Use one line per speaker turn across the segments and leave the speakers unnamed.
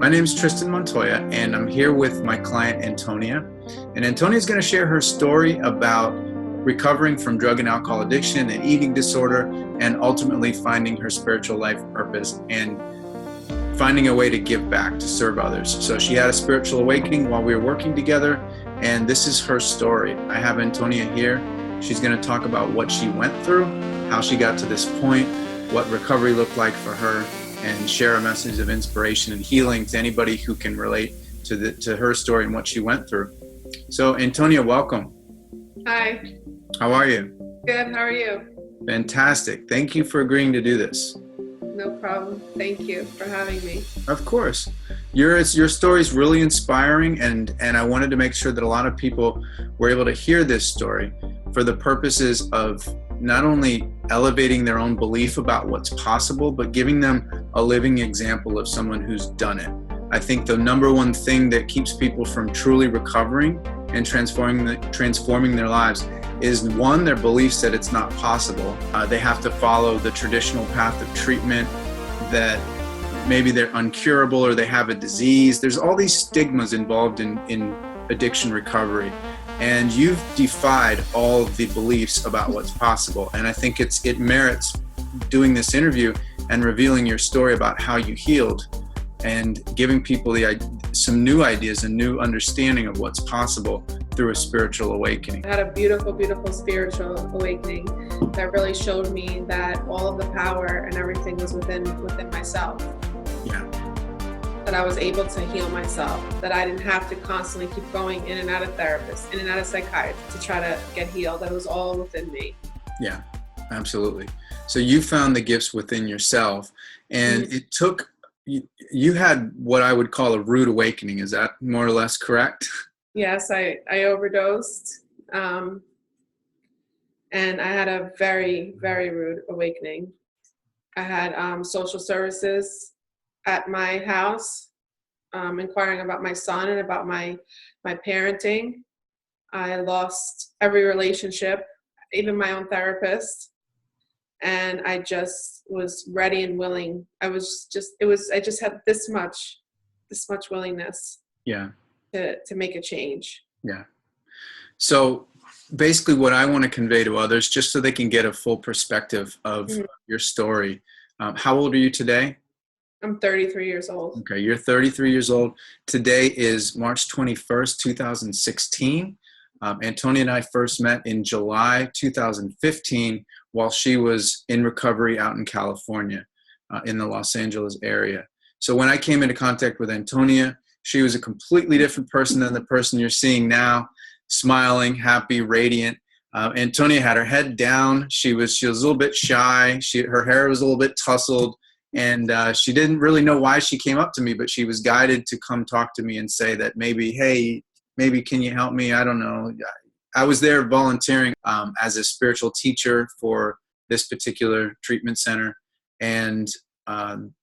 My name is Tristan Montoya, and I'm here with my client, Antonia. And Antonia is going to share her story about recovering from drug and alcohol addiction and eating disorder, and ultimately finding her spiritual life purpose and finding a way to give back, to serve others. So she had a spiritual awakening while we were working together, and this is her story. I have Antonia here. She's going to talk about what she went through, how she got to this point, what recovery looked like for her, and share a message of inspiration and healing to anybody who can relate to her story and what she went through. So, Antonia, welcome.
Hi.
How are you?
Good. How are you?
Fantastic. Thank you for agreeing to do this.
No problem. Thank you for having me.
Of course. Your story is really inspiring, and I wanted to make sure that a lot of people were able to hear this story for the purposes of not only elevating their own belief about what's possible, but giving them a living example of someone who's done it. I think the number one thing that keeps people from truly recovering and transforming their lives is, one, their beliefs that it's not possible. They have to follow the traditional path of treatment, that maybe they're uncurable or they have a disease. There's all these stigmas involved in addiction recovery. And you've defied all of the beliefs about what's possible. And I think it merits doing this interview and revealing your story about how you healed and giving people some new ideas and new understanding of what's possible through a spiritual awakening.
I had a beautiful, beautiful spiritual awakening that really showed me that all of the power and everything was within myself.
Yeah.
That I was able to heal myself, that I didn't have to constantly keep going in and out of therapists, in and out of psychiatrists to try to get healed. That was all within me.
Yeah, absolutely. So you found the gifts within yourself, and it took, you had what I would call a rude awakening. Is that more or less correct?
Yes, I overdosed, and I had a very, very rude awakening. I had social services at my house, inquiring about my son and about my parenting. I lost every relationship, even my own therapist. And I just was ready and willing. I just had this much willingness.
Yeah.
To make a change.
Yeah. So basically what I want to convey to others, just so they can get a full perspective of your story. How old are you today?
I'm 33 years old.
Okay, you're 33 years old. Today is March 21st, 2016. Antonia and I first met in July 2015 while she was in recovery out in California, in the Los Angeles area. So when I came into contact with Antonia, she was a completely different person than the person you're seeing now, smiling, happy, radiant. Antonia had her head down. She was a little bit shy. Her hair was a little bit tousled. And she didn't really know why she came up to me, but she was guided to come talk to me and say that maybe can you help me? I don't know. I was there volunteering as a spiritual teacher for this particular treatment center. And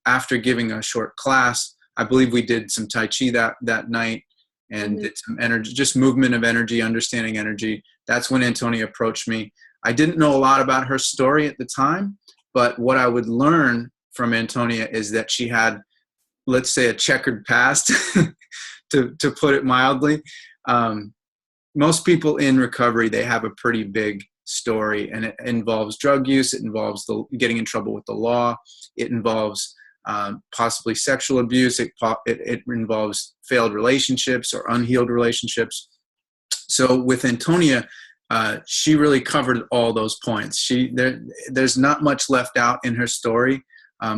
after giving a short class, I believe we did some Tai Chi that night and did some energy, just movement of energy, understanding energy. That's when Antonia approached me. I didn't know a lot about her story at the time, but what I would learn from Antonia is that she had, let's say, a checkered past, to put it mildly. Most people in recovery, they have a pretty big story, and it involves drug use. It involves getting in trouble with the law. It involves possibly sexual abuse. It involves failed relationships or unhealed relationships. So with Antonia, she really covered all those points. There's not much left out in her story.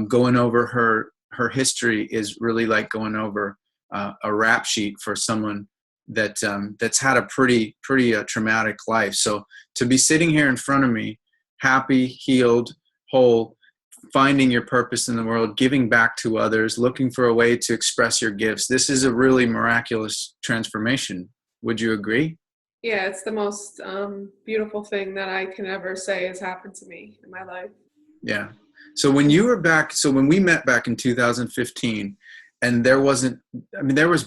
Going over her history is really like going over a rap sheet for someone that's had a pretty traumatic life. So to be sitting here in front of me, happy, healed, whole, finding your purpose in the world, giving back to others, looking for a way to express your gifts, this is a really miraculous transformation. Would you agree?
Yeah, it's the most beautiful thing that I can ever say has happened to me in my life.
Yeah. So when we met back in 2015, and there was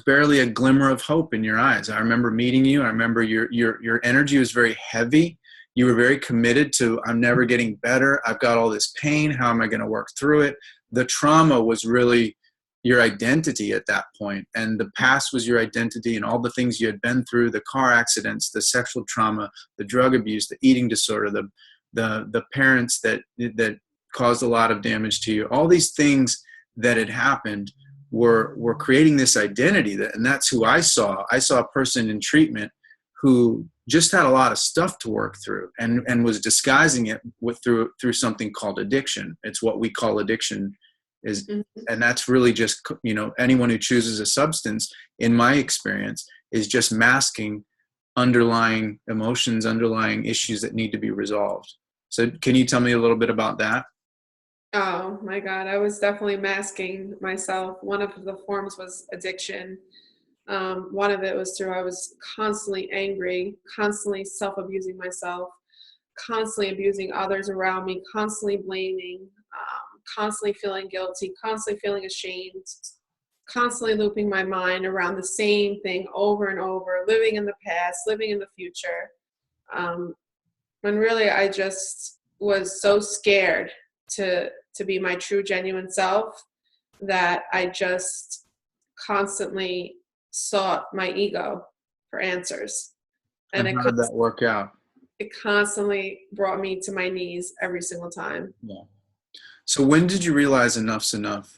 barely a glimmer of hope in your eyes. I remember meeting you. I remember your energy was very heavy. You were very committed to, I'm never getting better. I've got all this pain. How am I going to work through it? The trauma was really your identity at that point, and the past was your identity, and all the things you had been through, the car accidents, the sexual trauma, the drug abuse, the eating disorder, the parents that caused a lot of damage to you, all these things that had happened were creating this identity, and that's who I saw. I saw a person in treatment who just had a lot of stuff to work through, and was disguising it through something called addiction. It's what we call addiction is, and that's really just, anyone who chooses a substance, in my experience, is just masking underlying emotions, underlying issues that need to be resolved. So can you tell me a little bit about that?
Oh my God, I was definitely masking myself. One of the forms was addiction. One of it was through I was constantly angry, constantly self-abusing myself, constantly abusing others around me, constantly blaming, constantly feeling guilty, constantly feeling ashamed, constantly looping my mind around the same thing over and over, living in the past, living in the future. When really I just was so scared to be my true, genuine self that I just constantly sought my ego for answers.
And how did that work out?
It constantly brought me to my knees every single time.
Yeah. So when did you realize enough's enough?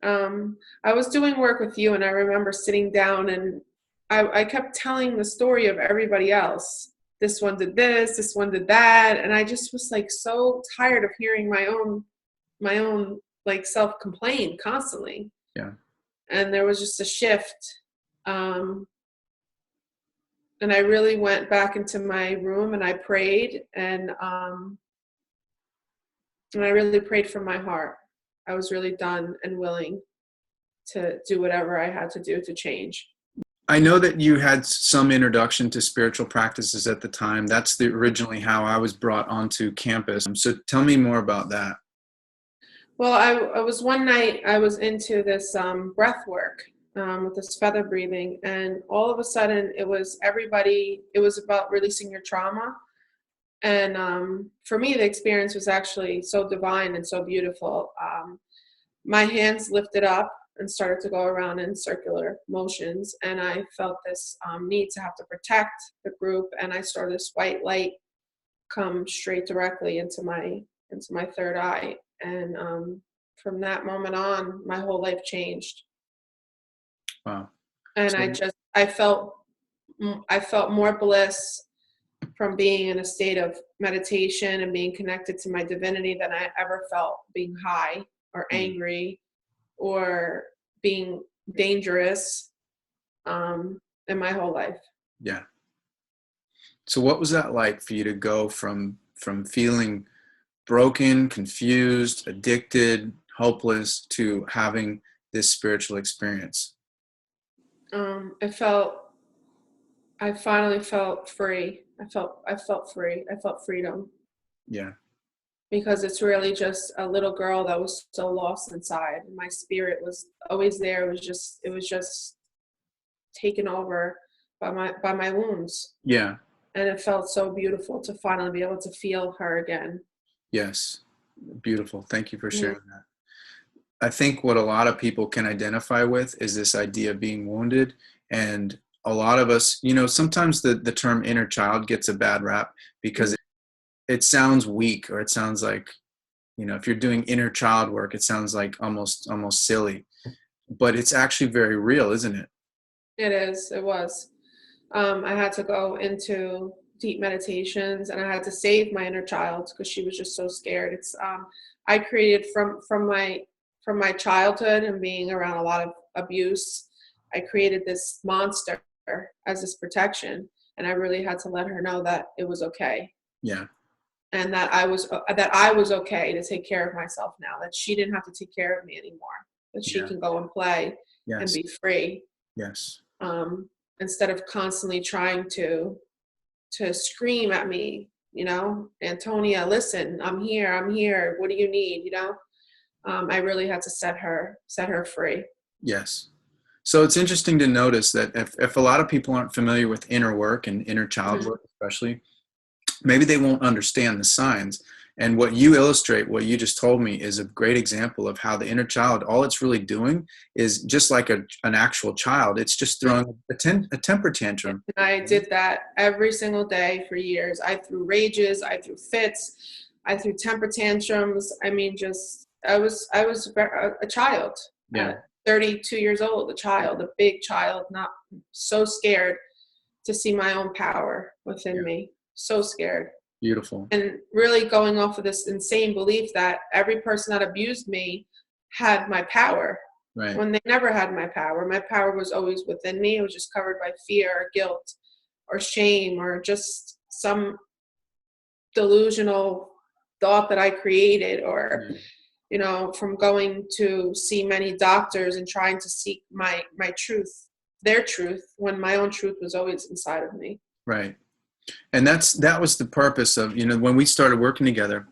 I was doing work with you, and I remember sitting down, and I kept telling the story of everybody else. This one did this one did that, and I just was like so tired of hearing my own like self complain constantly.
Yeah.
And there was just a shift. And I really went back into my room and I prayed, and I really prayed from my heart. I was really done and willing to do whatever I had to do to change.
I know that you had some introduction to spiritual practices at the time. That's originally how I was brought onto campus. So tell me more about that.
Well, I was one night, I was into this breath work with this feather breathing, and all of a sudden it was about releasing your trauma. And for me, the experience was actually so divine and so beautiful. My hands lifted up and started to go around in circular motions, and I felt this need to have to protect the group, and I saw this white light come straight directly into my third eye. And from that moment on, my whole life changed.
Wow.
And
So,
I felt more bliss from being in a state of meditation and being connected to my divinity than I ever felt being high or angry or being dangerous in my whole life.
yeah. So what was that like for you to go from feeling broken, confused, addicted, hopeless, to having this spiritual experience?
I finally felt free. I felt free. I felt freedom.
Yeah.
Because it's really just a little girl that was so lost inside. My spirit was always there. It was just taken over by my wounds.
Yeah.
And it felt so beautiful to finally be able to feel her again.
Yes. Beautiful. Thank you for sharing that. I think what a lot of people can identify with is this idea of being wounded. And a lot of us, sometimes the term inner child gets a bad rap because it sounds weak, or it sounds like, if you're doing inner child work, it sounds like almost silly, but it's actually very real, isn't it?
It is. It was. I had to go into deep meditations, and I had to save my inner child because she was just so scared. It's I created from my childhood and being around a lot of abuse. I created this monster as this protection, and I really had to let her know that it was okay.
Yeah.
And that I was okay to take care of myself now. That she didn't have to take care of me anymore. That she can go and play and be free.
Yes.
Instead of constantly trying to scream at me, Antonia, listen, I'm here. What do you need? I really had to set her free.
Yes. So it's interesting to notice that if a lot of people aren't familiar with inner work and inner child work, especially, maybe they won't understand the signs. And what you illustrate, what you just told me, is a great example of how the inner child, all it's really doing is just like an actual child. It's just throwing a temper tantrum.
And I did that every single day for years. I threw rages, I threw fits, I threw temper tantrums. I mean, just I was a child.
Yeah.
32 years old, a child, a big child, not so scared to see my own power within me. So scared.
Beautiful.
And really going off of this insane belief that every person that abused me had my power.
Right.
When they never had my power. My power was always within me. It was just covered by fear or guilt or shame or just some delusional thought that I created, or you know, from going to see many doctors and trying to seek my truth, their truth, when my own truth was always inside of me.
Right. And that was the purpose of, you know, when we started working together,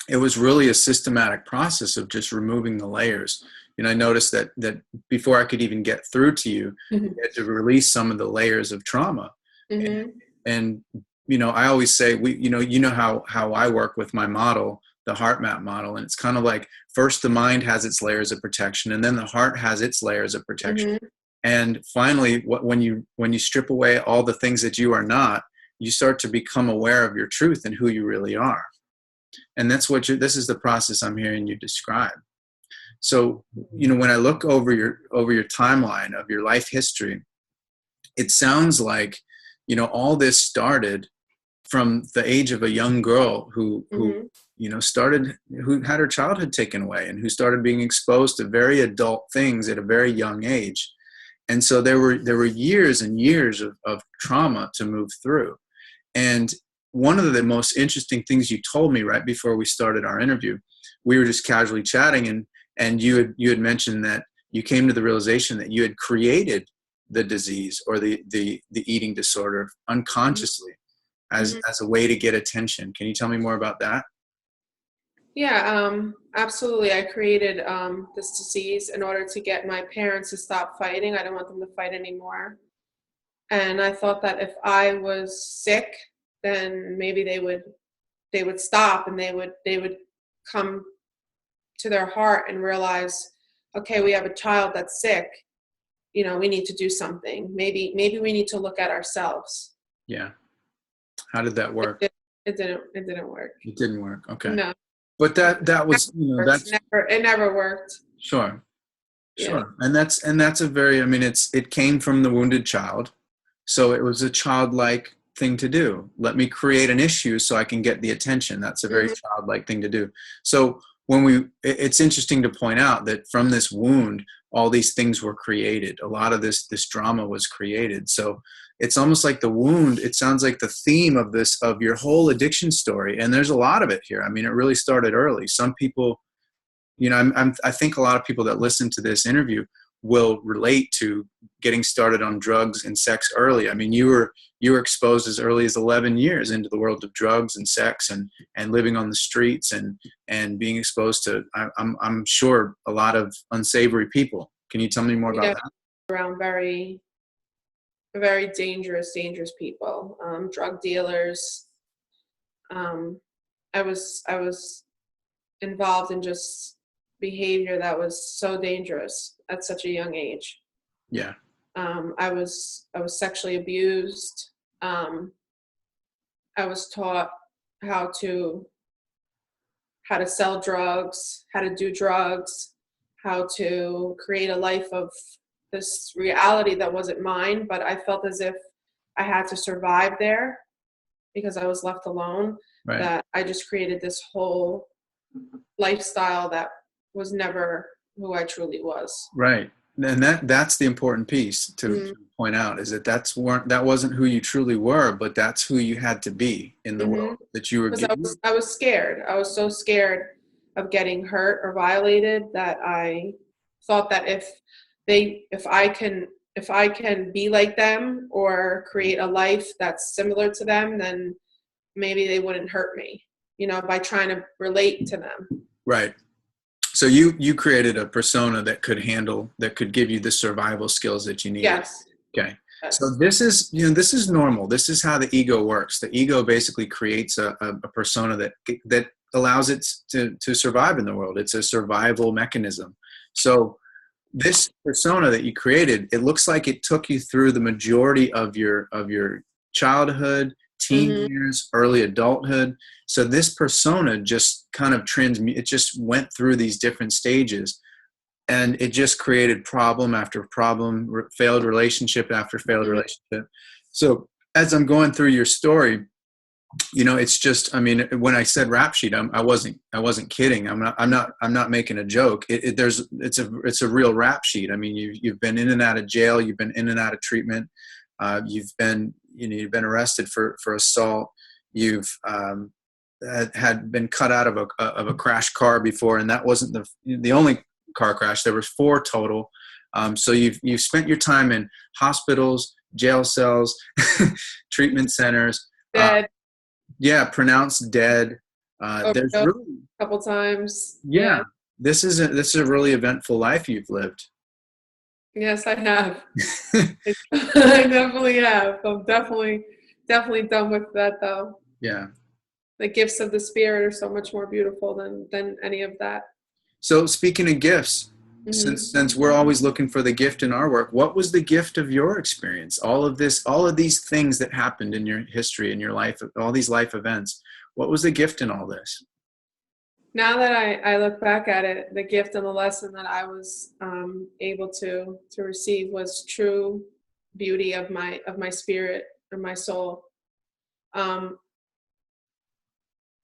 it was really a systematic process of just removing the layers. You know, I noticed that before I could even get through to you, you had to release some of the layers of trauma. And you know, I always say, you know how I work with my model, the heart map model, and it's kind of like, first the mind has its layers of protection, and then the heart has its layers of protection. And finally, when you strip away all the things that you are not, you start to become aware of your truth and who you really are. And that's this is the process I'm hearing you describe. So, you know, when I look over your timeline of your life history, it sounds like, you know, all this started from the age of a young girl who you know, who had her childhood taken away and who started being exposed to very adult things at a very young age. And so there were years and years of trauma to move through. And one of the most interesting things you told me right before we started our interview, we were just casually chatting, and you had mentioned that you came to the realization that you had created the disease or the eating disorder unconsciously as a way to get attention. Can you tell me more about that?
Yeah, absolutely. I created this disease in order to get my parents to stop fighting. I didn't want them to fight anymore. And I thought that if I was sick, then maybe they would stop, and they would come to their heart and realize, okay, we have a child that's sick. You know, we need to do something. Maybe we need to look at ourselves.
Yeah. How did that work?
It didn't work.
It didn't work. Okay.
No.
But that was, you know,
it never worked.
Sure.
Yeah.
And that's a very, I mean, it came from the wounded child. So it was a childlike thing to do. Let me create an issue so I can get the attention. That's a very childlike thing to do. So it's interesting to point out that from this wound, all these things were created. A lot of this drama was created. So it's almost like the wound, it sounds like the theme of your whole addiction story. And there's a lot of it here. I mean, it really started early. Some people, you know, I think a lot of people that listen to this interview will relate to getting started on drugs and sex early. I mean, you were exposed as early as 11 years into the world of drugs and sex and living on the streets and being exposed to, I'm sure, a lot of unsavory people. Can you tell me more about that?
Around very, very dangerous people, drug dealers. I was involved in just behavior that was so dangerous at such a young age.
Yeah.
I was sexually abused. I was taught how to sell drugs, how to do drugs, how to create a life of this reality that wasn't mine, but I felt as if I had to survive there because I was left alone.
Right.
That I just created this whole lifestyle that was never who I truly was.
Right. And that's the important piece to point out, is that wasn't who you truly were, but that's who you had to be in the world that you were given.
I was scared. I was so scared of getting hurt or violated that I thought that if I can be like them or create a life that's similar to them, then maybe they wouldn't hurt me, you know, by trying to relate to them.
Right. So you created a persona that could give you the survival skills that you need.
Yes.
Okay. Yes. So this is normal. This is how the ego works. The ego basically creates a persona that allows it to survive in the world. It's a survival mechanism. So this persona that you created, it looks like it took you through the majority of your childhood, teen
Mm-hmm.
years, early adulthood. So this persona just kind of it just went through these different stages, and it just created problem after problem, failed relationship after failed
Mm-hmm.
relationship. So as I'm going through your story, it's just, I mean, when I said rap sheet, I wasn't kidding. I'm not making a joke. It's a real rap sheet. I mean, you've been in and out of jail. You've been in and out of treatment. You've been arrested for assault. You've had been cut out of a crashed car before, and that wasn't the only car crash. There was 4 total. So you've spent your time in hospitals, jail cells, treatment centers.
Dead.
Yeah, pronounced dead. There's
Overdosed
really,
a couple times.
yeah.
Yeah.
This is a really eventful life you've lived.
Yes, I have. I definitely have. I'm definitely done with that, though.
Yeah.
The gifts of the spirit are so much more beautiful than any of that.
So speaking of gifts,
Mm-hmm.
since we're always looking for the gift in our work, what was the gift of your experience? All of these things that happened in your history, in your life, all these life events. What was the gift in all this?
Now that I look back at it, the gift and the lesson that I was able to receive was true beauty of my spirit and my soul. I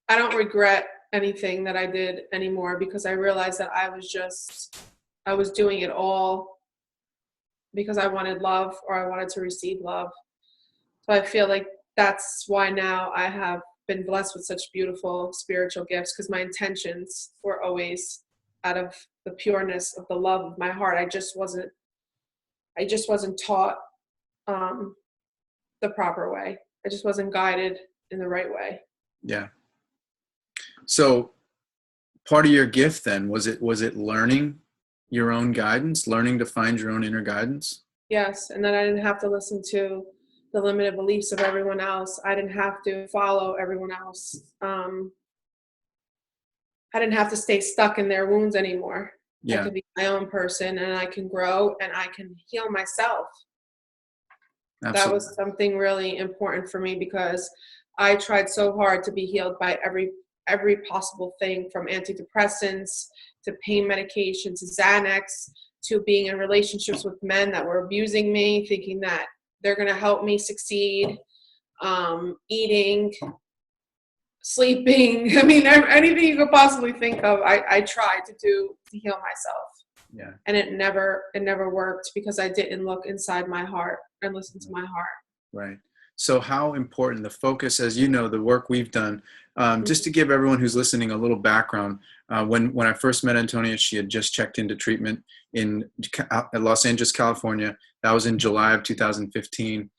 don't regret anything that I did anymore, because I realized that I was doing it all because I wanted love, or I wanted to receive love. So I feel like that's why now I have been blessed with such beautiful spiritual gifts, because my intentions were always out of the pureness of the love of my heart. I just wasn't taught the proper way. I just wasn't guided in the right way.
Yeah. So part of your gift then, was it learning your own guidance, learning to find your own inner guidance?
Yes, and then I didn't have to listen to the limited beliefs of everyone else. I didn't have to follow everyone else. I didn't have to stay stuck in their wounds anymore. I
Yeah.
could be my own person, and I can grow, and I can heal myself.
Absolutely.
That was something really important for me, because I tried so hard to be healed by every possible thing, from antidepressants to pain medication to Xanax, to being in relationships with men that were abusing me, thinking that they're going to help me succeed, eating, sleeping. I mean, anything you could possibly think of, I tried to do to heal myself.
Yeah.
And it never worked, because I didn't look inside my heart and listen to my heart.
Right. So how important the focus, as you know, the work we've done, just to give everyone who's listening a little background, when I first met Antonia, she had just checked into treatment in Los Angeles, California. That was in July of 2015.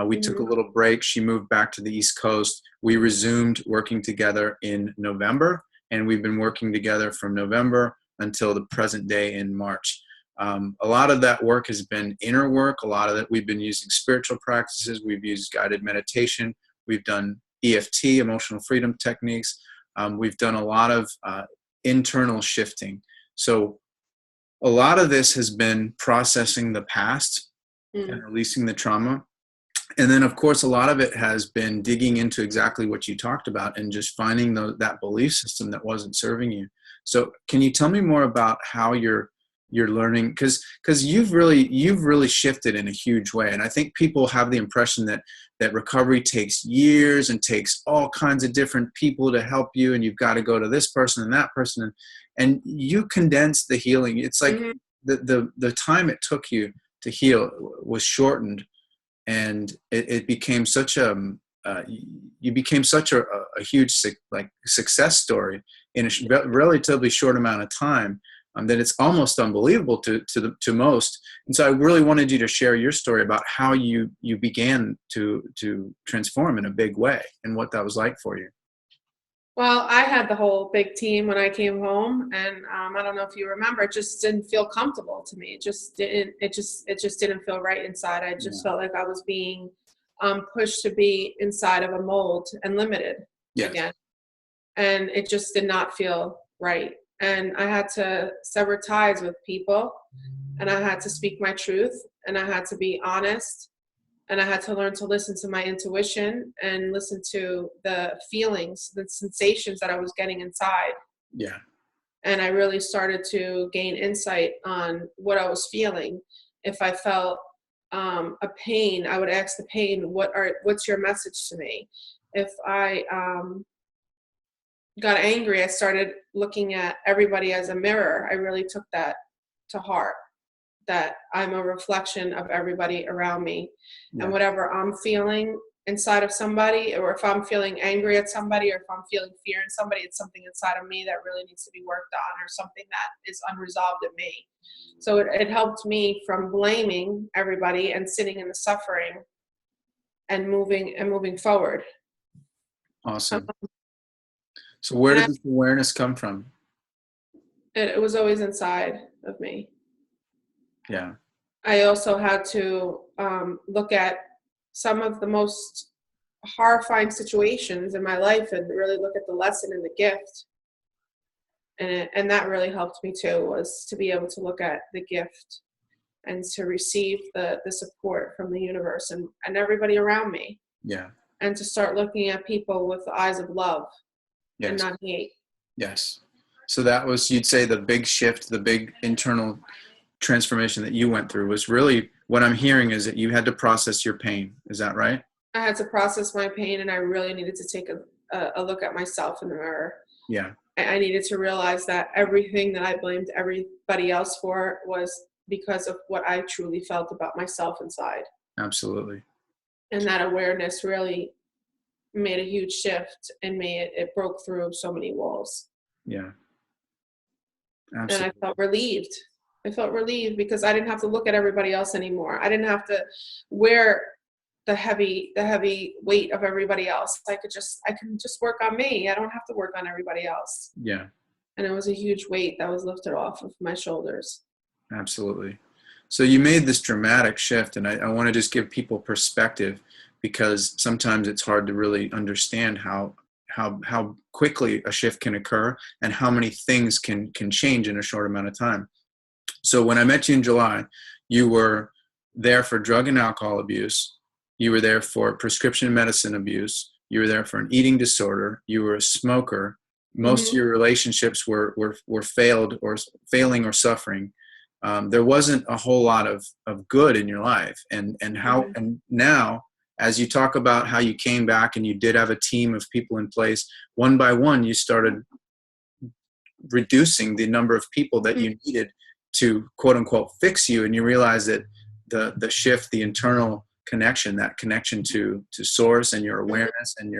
We took a little break. She moved back to the East Coast. We resumed working together in November, and we've been working together from November until the present day in March. A lot of that work has been inner work. A lot of it, we've been using spiritual practices. We've used guided meditation. We've done EFT, emotional freedom techniques. We've done a lot of internal shifting. So a lot of this has been processing the past and releasing the trauma. And then, of course, a lot of it has been digging into exactly what you talked about and just finding that belief system that wasn't serving you. So can you tell me more about how you're learning, because you've really shifted in a huge way, and I think people have the impression that recovery takes years and takes all kinds of different people to help you, and you've got to go to this person and that person, and you condensed the healing. It's like the time it took you to heal was shortened, and it became such a you became such a huge success story in a relatively short amount of time. That it's almost unbelievable to most. And so I really wanted you to share your story about how you began to transform in a big way and what that was like for you.
Well, I had the whole big team when I came home, and I don't know if you remember, it just didn't feel comfortable to me. It just didn't feel right inside. I just felt like I was being pushed to be inside of a mold and limited again. and it just did not feel right. And I had to sever ties with people, and I had to speak my truth, and I had to be honest, and I had to learn to listen to my intuition and listen to the feelings, the sensations that I was getting inside.
Yeah.
And I really started to gain insight on what I was feeling. If I felt a pain, I would ask the pain, what's your message to me? If I got angry, I started looking at everybody as a mirror. I really took that to heart, that I'm a reflection of everybody around me.
Yeah.
And whatever I'm feeling inside of somebody, or if I'm feeling angry at somebody, or if I'm feeling fear in somebody, it's something inside of me that really needs to be worked on, or something that is unresolved in me. So it helped me from blaming everybody and sitting in the suffering and moving forward.
Awesome. So where
And
did this awareness come from?
it was always inside of me.
Yeah.
I also had to look at some of the most horrifying situations in my life and really look at the lesson and the gift. And that really helped me too, was to be able to look at the gift and to receive the support from the universe and everybody around me.
Yeah.
And to start looking at people with the eyes of love and
Yes.
not hate.
Yes. So that was, you'd say, the big shift, the big internal transformation that you went through was really, what I'm hearing is that you had to process your pain. Is that right?
I had to process my pain, and I really needed to take a look at myself in the mirror.
Yeah.
I needed to realize that everything that I blamed everybody else for was because of what I truly felt about myself inside.
Absolutely.
And that awareness really made a huge shift and it broke through so many walls.
Yeah.
And
Absolutely.
I felt relieved. I felt relieved because I didn't have to look at everybody else anymore. I didn't have to wear the heavy weight of everybody else. I can just work on me. I don't have to work on everybody else.
Yeah.
And it was a huge weight that was lifted off of my shoulders.
Absolutely. So you made this dramatic shift, and I want to just give people perspective, because sometimes it's hard to really understand how quickly a shift can occur and how many things can change in a short amount of time. So when I met you in July, you were there for drug and alcohol abuse. You were there for prescription medicine abuse. You were there for an eating disorder. You were a smoker. Most of your relationships were failed or failing or suffering. There wasn't a whole lot of good in your life. And now, as you talk about how you came back and you did have a team of people in place, one by one, you started reducing the number of people that you needed to, quote unquote, fix you. And you realize that the shift, the internal connection, that connection to source and your awareness and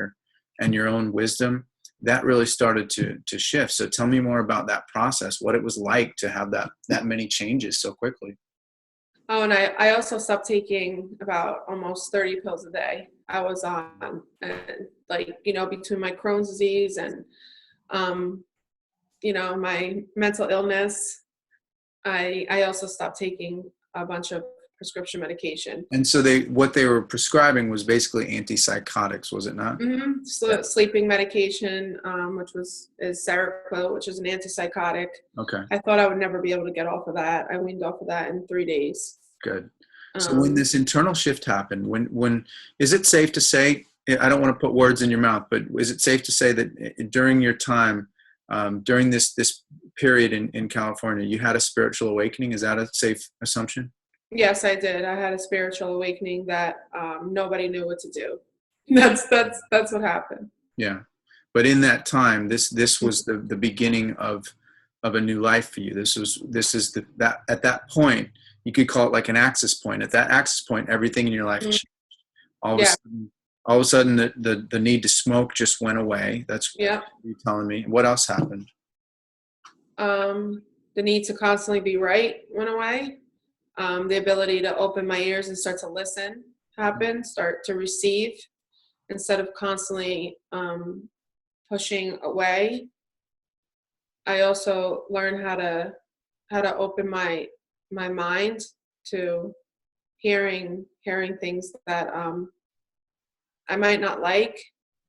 your own wisdom, that really started to shift. So tell me more about that process, what it was like to have that many changes so quickly.
Oh, and I also stopped taking about almost 30 pills a day. I was on, and between my Crohn's disease and, my mental illness, I also stopped taking a bunch of prescription medication.
And so what they were prescribing was basically antipsychotics, was it not?
Mm-hmm. So sleeping medication, which is Seroquel, which is an antipsychotic.
Okay.
I thought I would never be able to get off of that. I weaned off of that in 3 days.
Good. So when this internal shift happened, when is it safe to say, I don't want to put words in your mouth, but is it safe to say that during your time, during this period in California, you had a spiritual awakening? Is that a safe assumption?
Yes, I did. I had a spiritual awakening that nobody knew what to do. That's what happened.
Yeah. But in that time, this was the beginning of a new life for you. This is that at that point, you could call it like an axis point. At that axis point, everything in your life changed. All of a sudden, the need to smoke just went away. That's what you're telling me. What else happened?
The need to constantly be right went away. The ability to open my ears and start to listen happened, start to receive instead of constantly pushing away. I also learned how to open my mind to hearing things that I might not like,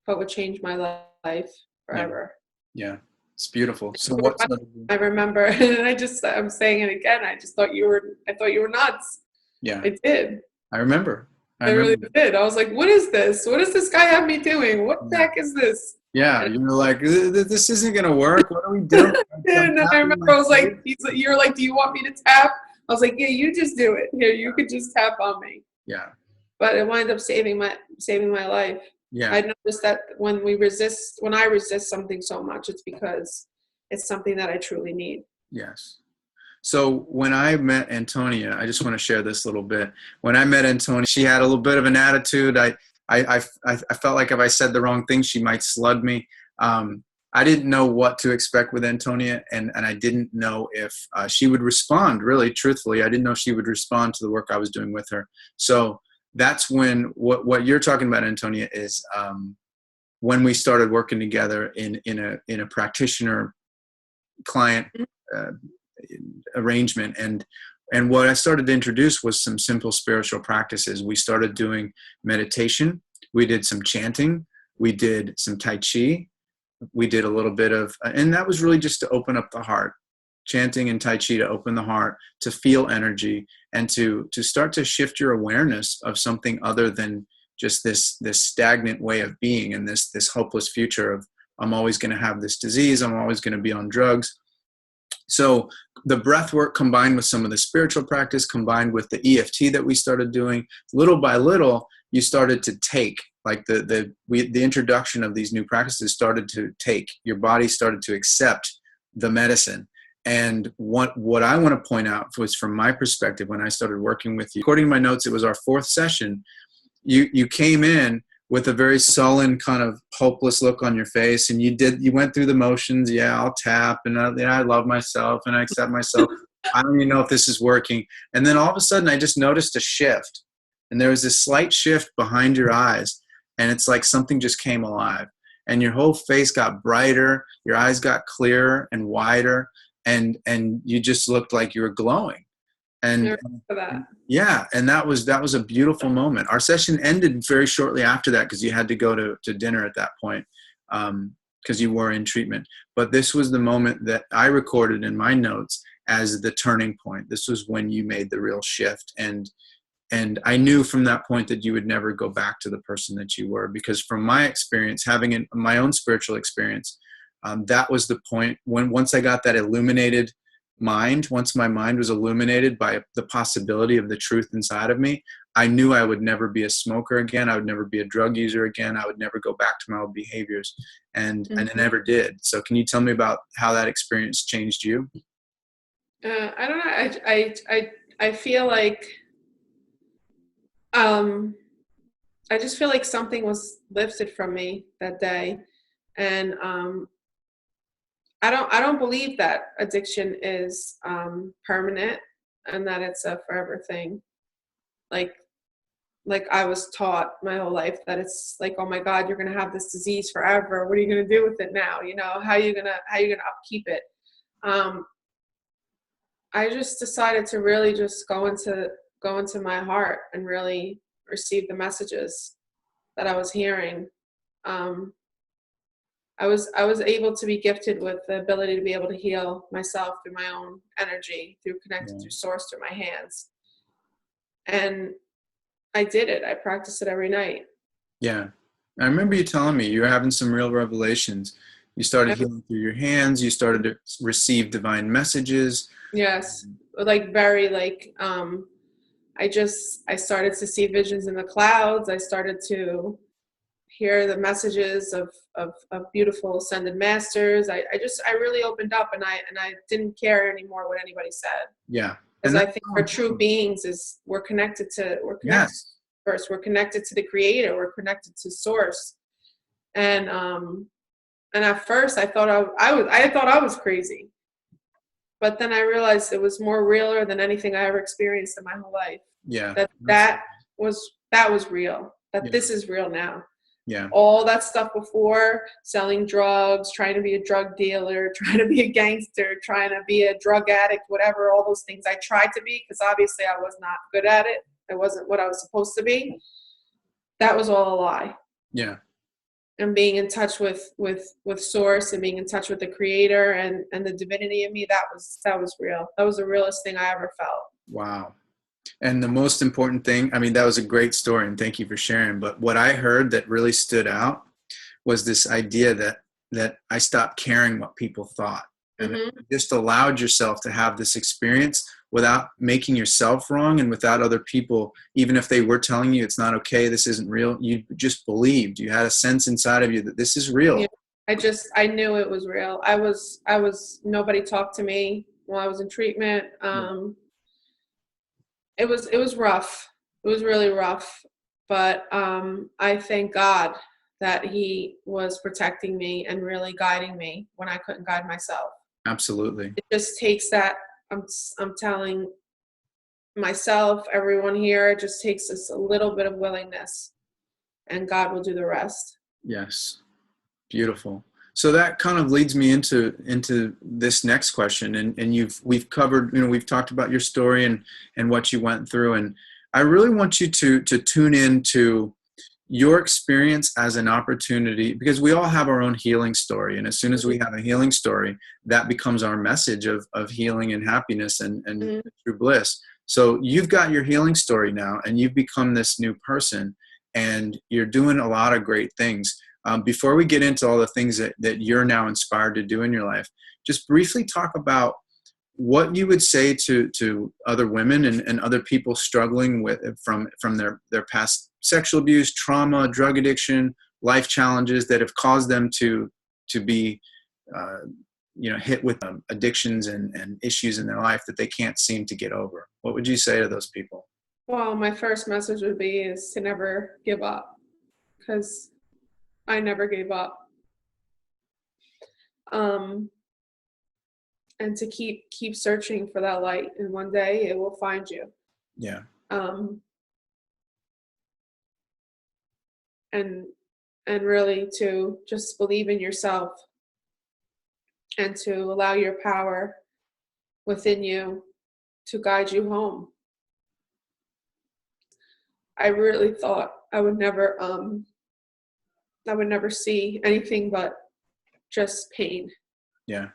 but would change my life forever.
Yeah. It's beautiful. So
So
what's
I remember, and I'm saying it again. I thought you were nuts.
yeah,
I did.
I remember. I
I really
remember.
did. I was like, what is this? What does this guy have me doing? What the
Yeah.
heck is this?
Yeah.
And,
You were like, this isn't going to work. What are we doing? I'm
and then I
tapping
remember
my
I was like,
face.
you were like, do you want me to tap? I was like, yeah, you just do it. Here, you could just tap on me.
Yeah.
But it wound up saving my life.
Yeah.
I noticed that when I resist something so much, it's because it's something that I truly need.
Yes. So when I met Antonia, I just want to share this little bit. When I met Antonia, she had a little bit of an attitude. I felt like if I said the wrong thing, she might slug me. I didn't know what to expect with Antonia, and I didn't know if she would respond, really, truthfully. I didn't know she would respond to the work I was doing with her. So that's when what you're talking about, Antonia, is when we started working together in a practitioner client uh, arrangement, and what I started to introduce was some simple spiritual practices. We started doing meditation, we did some chanting, we did some tai chi, we did a little bit of, and that was really just to open up the heart. Chanting and tai chi to open the heart, to feel energy, and to start to shift your awareness of something other than just this stagnant way of being, and this hopeless future of, I'm always going to have this disease, I'm always going to be on drugs. So the breath work combined with some of the spiritual practice, combined with the EFT that we started doing, little by little, you started to take, like the introduction of these new practices started to take, your body started to accept the medicine. And what I want to point out was, from my perspective, when I started working with you, according to my notes, it was our 4th session. You came in with a very sullen, kind of hopeless look on your face, and you went through the motions. Yeah, I'll tap, and I love myself, and I accept myself. I don't even know if this is working. And then all of a sudden, I just noticed a shift, and there was this slight shift behind your eyes, and it's like something just came alive, and your whole face got brighter, your eyes got clearer and wider, and you just looked like you were glowing. And
For that.
yeah, and that was a beautiful moment. Our session ended very shortly after that, because you had to go to dinner at that point, because you were in treatment. But this was the moment that I recorded in my notes as the turning point. This was when you made the real shift, and I knew from that point that you would never go back to the person that you were, because from my experience, having my own spiritual experience, that was the point when, once I got that illuminated mind, once my mind was illuminated by the possibility of the truth inside of me, I knew I would never be a smoker again. I would never be a drug user again. I would never go back to my old behaviors. And I never did. So can you tell me about how that experience changed you?
I don't know. I feel like, I just feel like something was lifted from me that day. And I don't believe that addiction is permanent and that it's a forever thing. Like I was taught my whole life that it's like, oh my God, you're gonna have this disease forever. What are you gonna do with it now? You know, how you gonna upkeep it? I just decided to really just go into my heart and really receive the messages that I was hearing. I was able to be gifted with the ability to be able to heal myself through my own energy, through connected through source, through my hands. And I did it. I practiced it every night.
Yeah. I remember you telling me you were having some real revelations. You started healing through your hands. You started to receive divine messages.
Yes. Like very like, I started to see visions in the clouds. I started to hear the messages of beautiful ascended masters. I really opened up, and I didn't care anymore what anybody said.
Yeah.
Because I think our true beings we're connected
Yes.
first. We're connected to the creator. We're connected to source. And at first I thought I thought I was crazy. But then I realized it was more realer than anything I ever experienced in my whole life.
Yeah.
That was real. That this is real now.
Yeah.
All that stuff before, selling drugs, trying to be a drug dealer, trying to be a gangster, trying to be a drug addict, whatever, all those things I tried to be, because obviously I was not good at it. It wasn't what I was supposed to be. That was all a lie.
Yeah.
and being in touch with source, and being in touch with the creator and the divinity in me, that was real. That was the realest thing I ever felt.
Wow. And the most important thing, I mean, that was a great story, and thank you for sharing. But what I heard that really stood out was this idea that I stopped caring what people thought, and just allowed yourself to have this experience without making yourself wrong, and without other people, even if they were telling you it's not okay, this isn't real, you just believed. You had a sense inside of you that this is real.
Yeah. I knew it was real. I was nobody talked to me while I was in treatment. It was rough. It was really rough. But I thank God that he was protecting me and really guiding me when I couldn't guide myself.
Absolutely.
It just takes that, I'm telling myself, everyone here, it just takes us a little bit of willingness, and God will do the rest.
Yes. Beautiful. So that kind of leads me into this next question, and we've covered, we've talked about your story and what you went through, and I really want you to tune into your experience as an opportunity, because we all have our own healing story, and as soon as we have a healing story, that becomes our message of healing and happiness and true bliss. So you've got your healing story now, and you've become this new person, and you're doing a lot of great things. Before we get into all the things that you're now inspired to do in your life, just briefly talk about what you would say to other women and other people struggling with from their past sexual abuse, trauma, drug addiction, life challenges that have caused them to be hit with addictions and issues in their life that they can't seem to get over. What would you say to those people?
Well, my first message would be is to never give up, because I never gave up. And to keep searching for that light, and one day it will find you.
Yeah.
And really to just believe in yourself, and to allow your power within you to guide you home. I really thought I would never see anything but just pain.
Yeah.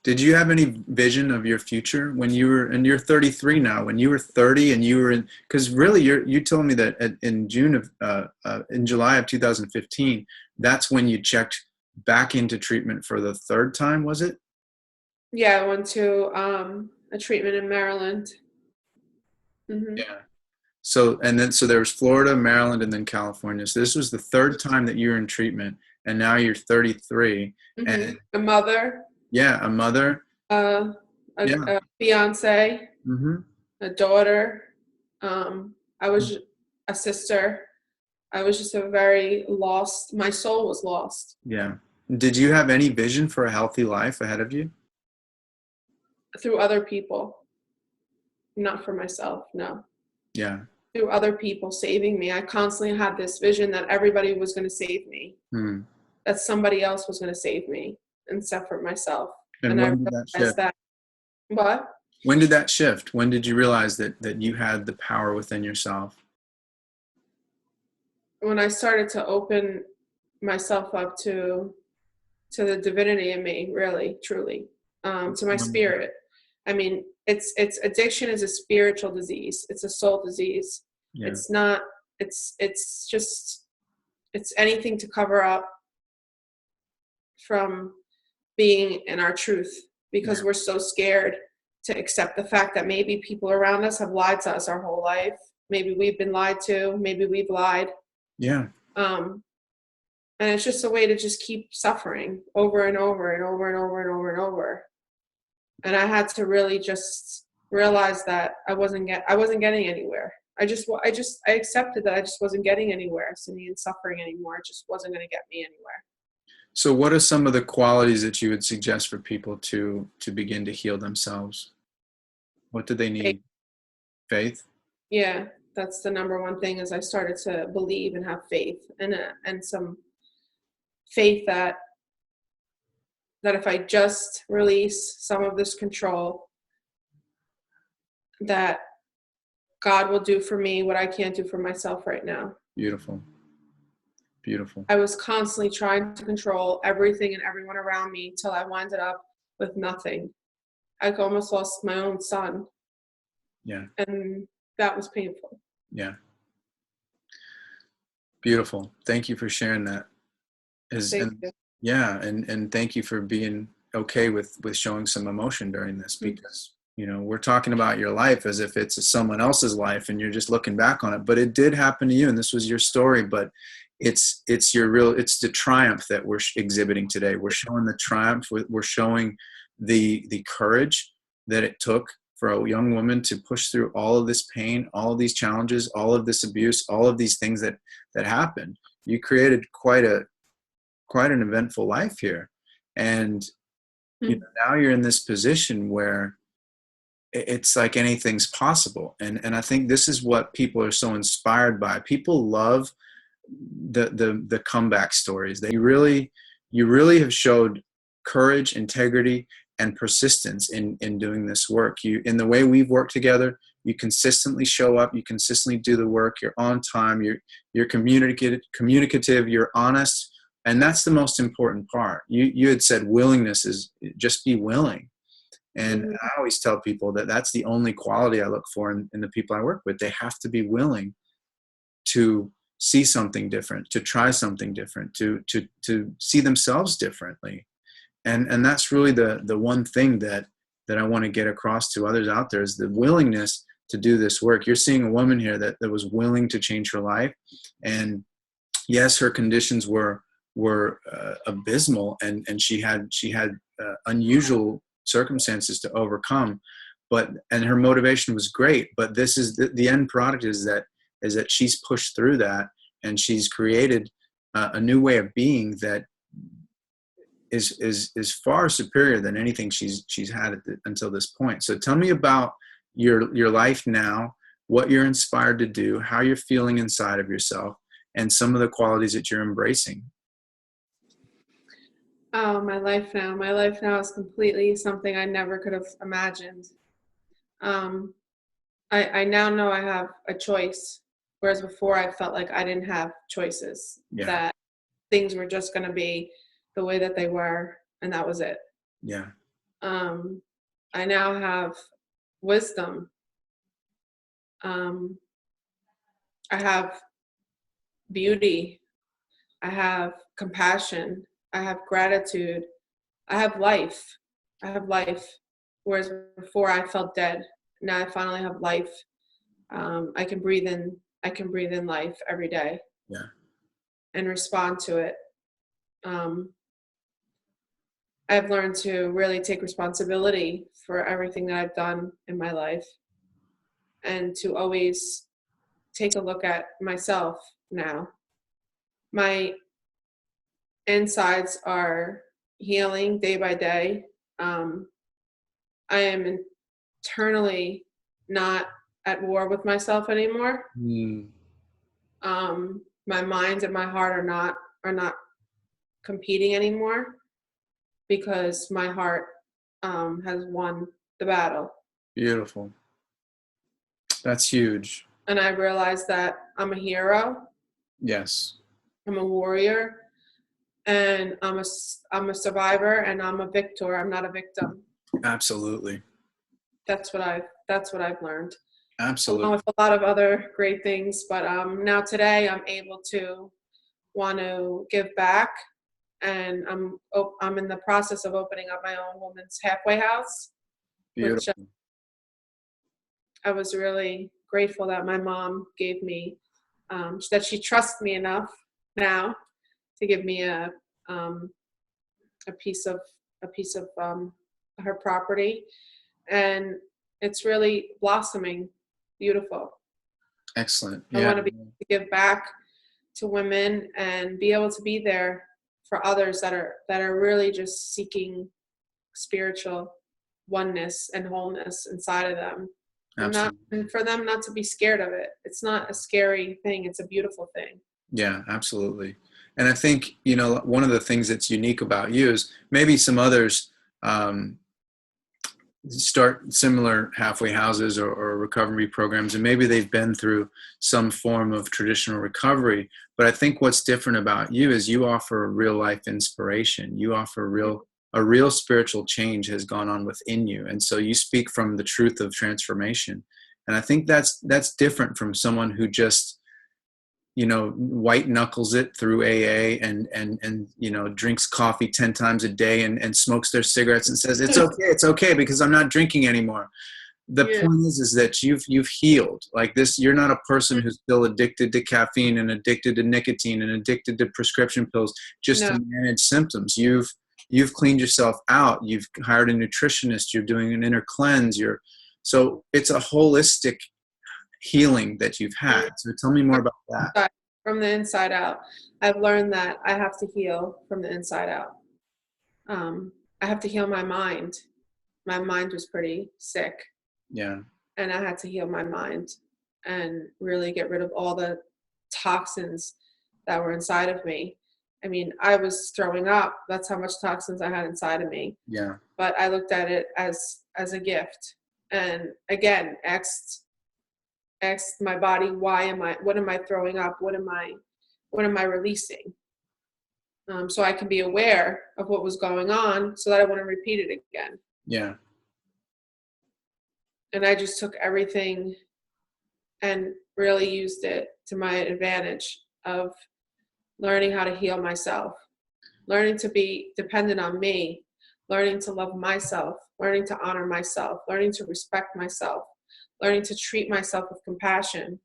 Did you have any vision of your future when you were, and you're 33 now, when you were 30 and you were in, because really you told me that in July of 2015, that's when you checked back into treatment for the third time, was it?
Yeah, I went to a treatment in Maryland.
Yeah. So there was Florida, Maryland, and then California. So this was the third time that you were in treatment, and now you're 33. And
a mother.
Yeah, a mother.
A fiance. A daughter. I was a sister. I was just a very lost. My soul was lost.
Yeah. Did you have any vision for a healthy life ahead of you?
Through other people, not for myself. No.
Yeah.
Through other people saving me. I constantly had this vision that everybody was going to save me. That somebody else was going to save me, except for myself.
And when did that shift?
What?
When did that shift? When did you realize that you had the power within yourself?
When I started to open myself up to the divinity in me, really, truly, to my spirit. I mean, it's addiction is a spiritual disease. It's a soul disease. Yeah. It's not. It's just anything to cover up from being in our truth, because we're so scared to accept the fact that maybe people around us have lied to us our whole life. Maybe we've been lied to. Maybe we've lied.
Yeah.
And it's just a way to just keep suffering over and over and over and over and over and over. And I had to really just realize that I wasn't getting anywhere. I accepted that I just wasn't getting anywhere. Sitting and suffering anymore. It just wasn't going to get me anywhere.
So what are some of the qualities that you would suggest for people to begin to heal themselves? What do they need? Faith?
Yeah, that's the number one thing, is I started to believe and have faith, and some faith that if I just release some of this control, that God will do for me what I can't do for myself right now.
Beautiful. Beautiful.
I was constantly trying to control everything and everyone around me till I wound up with nothing. I almost lost my own son,
Yeah.
and that was painful.
Yeah. Beautiful. Thank you for sharing that.
Thank
And
you.
yeah, and thank you for being okay with showing some emotion during this, because we're talking about your life as if it's someone else's life and you're just looking back on it, but it did happen to you and this was your story. But it's the triumph that we're exhibiting today. We're showing the triumph. We're showing the courage that it took for a young woman to push through all of this pain, all of these challenges, all of this abuse, all of these things that happened. You created quite an eventful life here. And now you're in this position where it's like anything's possible. And I think this is what people are so inspired by. People love the comeback stories. That you really have showed courage, integrity, and persistence in doing this work. In the way we've worked together, you consistently show up, you consistently do the work, you're on time, you're communicative, you're honest. And that's the most important part. You had said willingness is just be willing. And I always tell people that that's the only quality I look for in the people I work with. They have to be willing to see something different, to try something different, to see themselves differently. And that's really the one thing that I want to get across to others out there, is the willingness to do this work. You're seeing a woman here that was willing to change her life. And yes, her conditions were abysmal, and she had unusual circumstances to overcome, and her motivation was great. But this is the end product is that she's pushed through that, and she's created a new way of being that is far superior than anything she's had until this point. So tell me about your life now, what you're inspired to do, how you're feeling inside of yourself, and some of the qualities that you're embracing.
Oh, my life now. My life now is completely something I never could have imagined. I now know I have a choice, whereas before I felt like I didn't have choices,
Yeah.
that things were just going to be the way that they were, and that was it.
Yeah.
I now have wisdom. I have beauty. I have compassion. I have gratitude. I have life. I have life. Whereas before I felt dead. Now I finally have life. I can breathe in. I can breathe in life every day.
Yeah.
And respond to it. I've learned to really take responsibility for everything that I've done in my life, and to always take a look at myself now. My insides are healing day by day. I am internally not at war with myself anymore. My mind and my heart are not competing anymore, because my heart has won the battle.
Beautiful. That's huge.
And I realized that I'm a hero.
Yes.
I'm a warrior, and I'm a survivor, and I'm a victor. I'm not a victim.
Absolutely.
That's what I've learned.
Absolutely.
Along with a lot of other great things, but now today I'm able to want to give back, and I'm in the process of opening up my own woman's halfway house.
Beautiful.
Which I was really grateful that my mom gave me, that she trusts me enough now to give me a piece of her property, and it's really blossoming, beautiful.
Excellent.
I
Yeah.
want to be able to give back to women and be able to be there for others that are really just seeking spiritual oneness and wholeness inside of them. And for them not to be scared of it. It's not a scary thing. It's a beautiful thing.
Yeah, absolutely. And I think, one of the things that's unique about you is maybe some others start similar halfway houses or recovery programs, and maybe they've been through some form of traditional recovery. But I think what's different about you is you offer a real life inspiration. You offer a real spiritual change has gone on within you, and so you speak from the truth of transformation. And I think that's different from someone who just, white knuckles it through AA and drinks coffee 10 times a day and smokes their cigarettes and says, it's okay because I'm not drinking anymore. The point is that you've healed. Like this, you're not a person who's still addicted to caffeine and addicted to nicotine and addicted to prescription pills just to manage symptoms. You've cleaned yourself out. You've hired a nutritionist. You're doing an inner cleanse. So it's a holistic healing that you've had. So tell me more about that.
From the inside out. I've learned that I have to heal from the inside out. I have to heal my mind. My mind was pretty sick.
Yeah.
And I had to heal my mind and really get rid of all the toxins that were inside of me. I mean, I was throwing up. That's how much toxins I had inside of me.
Yeah.
But I looked at it as a gift. And again, asked my body, what am I throwing up? What am I releasing? So I can be aware of what was going on so that I wouldn't repeat it again.
Yeah.
And I just took everything and really used it to my advantage of learning how to heal myself, learning to be dependent on me, learning to love myself, learning to honor myself, learning to respect myself, learning to treat myself with compassion.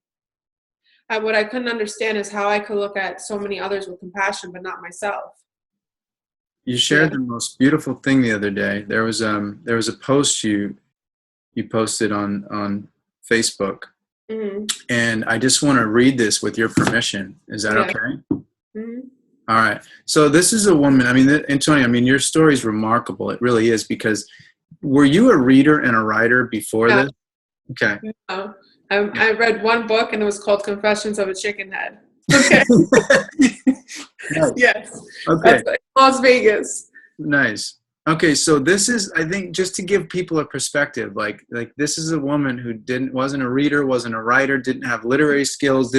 What I couldn't understand is how I could look at so many others with compassion, but not myself.
You shared the most beautiful thing the other day. There was a post you posted on Facebook, and I just want to read this with your permission. Is that okay? Mm-hmm. All right. So this is a woman. I mean, Antonia. I mean, your story is remarkable. It really is, because were you a reader and a writer before this? Okay.
No. I read one book and it was called Confessions of a Chicken Head. Okay.
Nice.
Yes.
Okay.
That's Las Vegas.
Nice. Okay, so this is, I think, just to give people a perspective, like this is a woman who wasn't a reader, wasn't a writer, didn't have literary skills,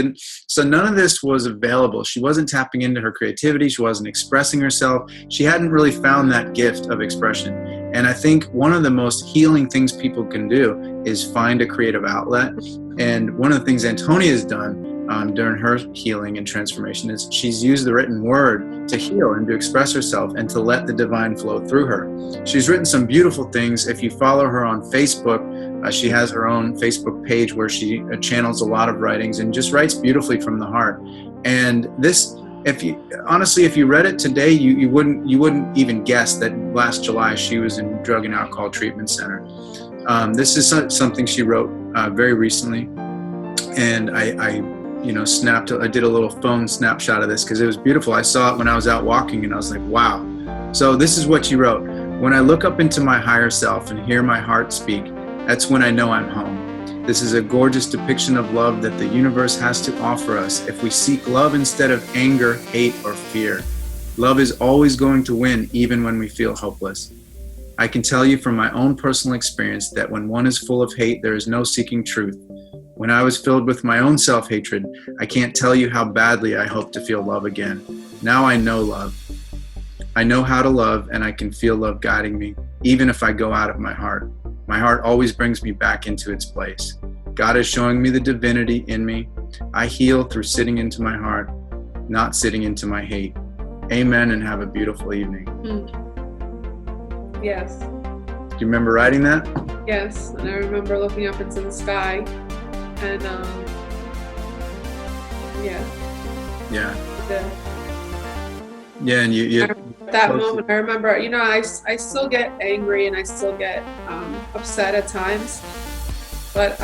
so none of this was available. She wasn't tapping into her creativity. She wasn't expressing herself. She hadn't really found that gift of expression. And I think one of the most healing things people can do is find a creative outlet. And one of the things Antonia has done during her healing and transformation is she's used the written word to heal and to express herself and to let the divine flow through her. She's written some beautiful things. If you follow her on Facebook, she has her own Facebook page where she channels a lot of writings and just writes beautifully from the heart. And this, if you read it today, you wouldn't even guess that last July she was in drug and alcohol treatment center. This is something she wrote very recently, and I did a little phone snapshot of this because it was beautiful. I saw it when I was out walking and I was like, wow. So this is what she wrote. When I look up into my higher self and hear my heart speak, that's when I know I'm home. This is a gorgeous depiction of love that the universe has to offer us if we seek love instead of anger, hate, or fear. Love is always going to win, even when we feel hopeless. I can tell you from my own personal experience that when one is full of hate, there is no seeking truth. When I was filled with my own self-hatred, I can't tell you how badly I hope to feel love again. Now I know love. I know how to love, and I can feel love guiding me, even if I go out of my heart. My heart always brings me back into its place. God is showing me the divinity in me. I heal through sitting into my heart, not sitting into my hate. Amen, and have a beautiful evening.
Yes.
Do you remember writing that?
Yes, and I remember looking up into the sky, and
and you
at that moment, I remember, I still get angry and I still get upset at times, but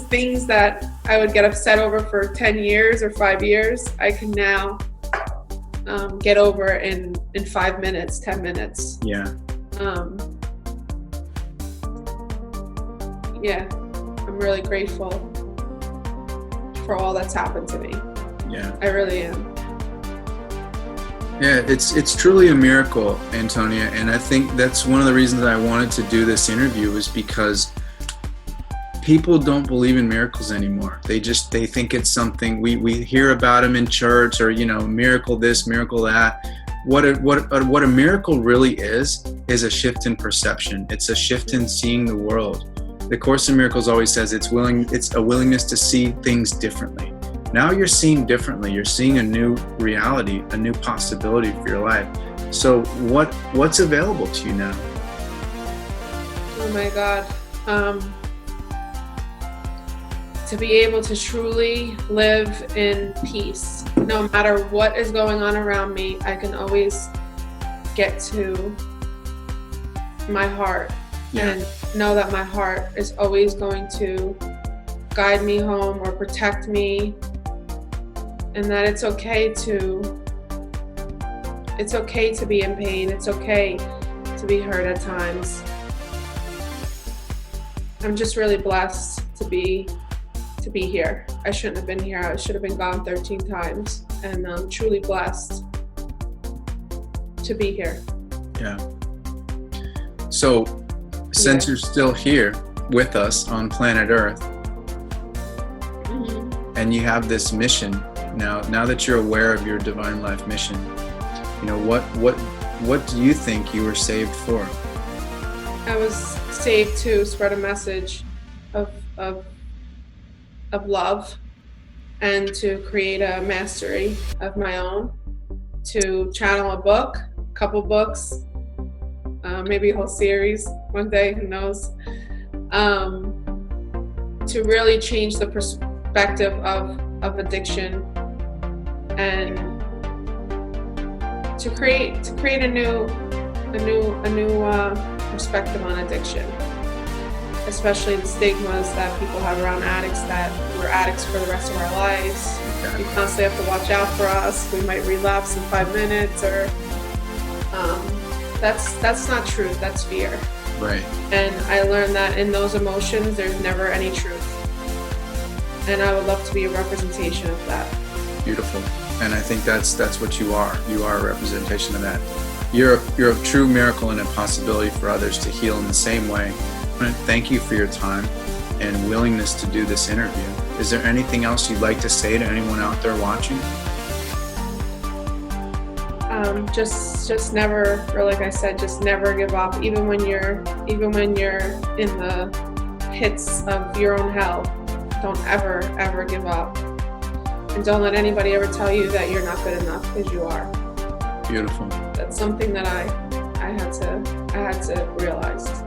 things that I would get upset over for 10 years or 5 years, I can now get over in 5 minutes, 10 minutes.
Yeah.
I'm really grateful for all that's happened to me.
Yeah.
I really am.
Yeah, it's truly a miracle, Antonia, and I think that's one of the reasons I wanted to do this interview, was because people don't believe in miracles anymore. They think it's something we hear about them in church, or miracle this, miracle that. What a miracle really is a shift in perception. It's a shift in seeing the world. The Course in Miracles always says it's a willingness to see things differently. Now you're seeing differently. You're seeing a new reality, a new possibility for your life. So what's available to you now?
Oh my God. To be able to truly live in peace. No matter what is going on around me, I can always get to my heart and know that my heart is always going to guide me home or protect me, and that it's okay to be in pain. It's okay to be hurt at times. I'm just really blessed to be here. I shouldn't have been here. I should have been gone 13 times, and I'm truly blessed to be here.
Yeah. So since you're still here with us on planet Earth, and you have this mission now that you're aware of your divine life mission, what do you think you were saved for?
I was saved to spread a message of love, and to create a mastery of my own, to channel a couple books, maybe a whole series one day, who knows, to really change the perspective of addiction, and to create a new perspective on addiction, especially the stigmas that people have around addicts, that we're addicts for the rest of our lives. We constantly have to watch out for us. We might relapse in 5 minutes, or that's not truth. That's fear.
Right.
And I learned that in those emotions, there's never any truth. And I would love to be a representation of that.
Beautiful. And I think that's what you are. You are a representation of that. You're a true miracle and a possibility for others to heal in the same way. I want to thank you for your time and willingness to do this interview. Is there anything else you'd like to say to anyone out there watching? Just never, or like I said, just never give up. Even when you're in the pits of your own hell, don't ever give up. And don't let anybody ever tell you that you're not good enough, because you are. Beautiful.
That's something that I had to realize.